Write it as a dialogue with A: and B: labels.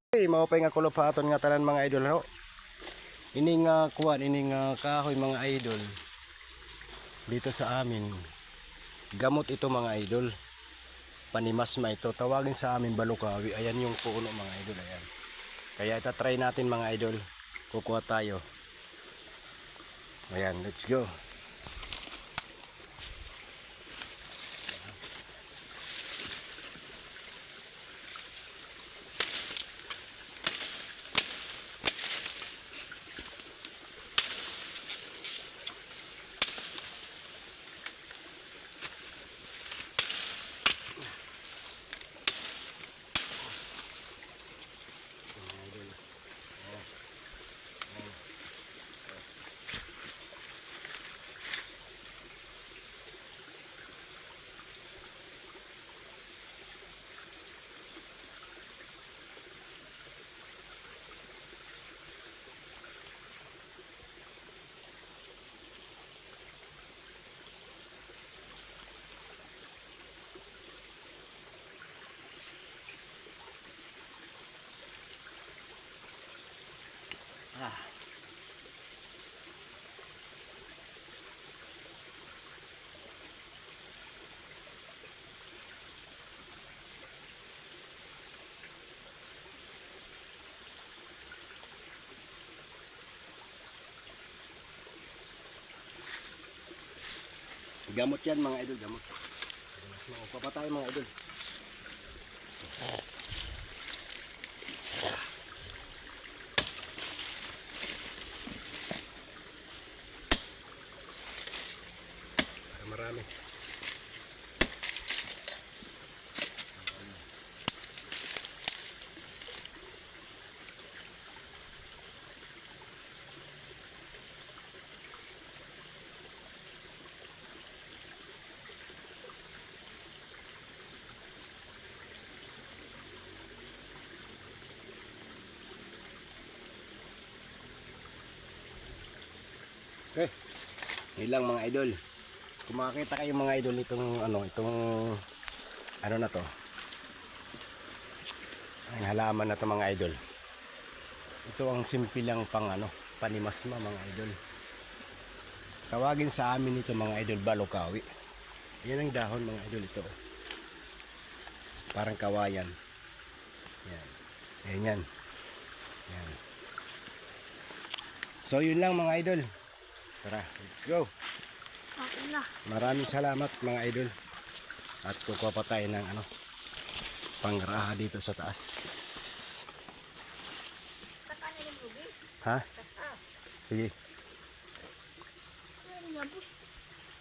A: Maupay nga kulop aton nga tanan mga idol ho. Ining kuwan, ining kahoy mga idol. Dito sa amin. Gamot ito mga idol. Panimasma ito. Tawagin sa amin balukawi. Ayan yung puno mga idol. Ayan. Kaya itatry natin mga idol. Kukuha tayo. Ayan, let's go. Gamot yan mga idol, gamot. Maupa pa tayo mga idol. Marami. Okay. Ilang mga idol. Kung makakita kayo mga idol itong ano na to. Ang halaman na to mga idol. Ito ang simple lang pang panimasma mga idol. Tawagin sa amin ito mga idol balukawi. Yan ang dahon mga idol ito. Parang kawayan. Yan. Yan. Yan. So yun lang mga idol. Tara, let's go.
B: Okay na.
A: Maraming salamat mga idol. At kukuha pa tayo ng pangraha dito sa taas.
B: Saka na yung lubi.
A: Ha?
B: Saka.
A: Sige.
B: Ano nga po?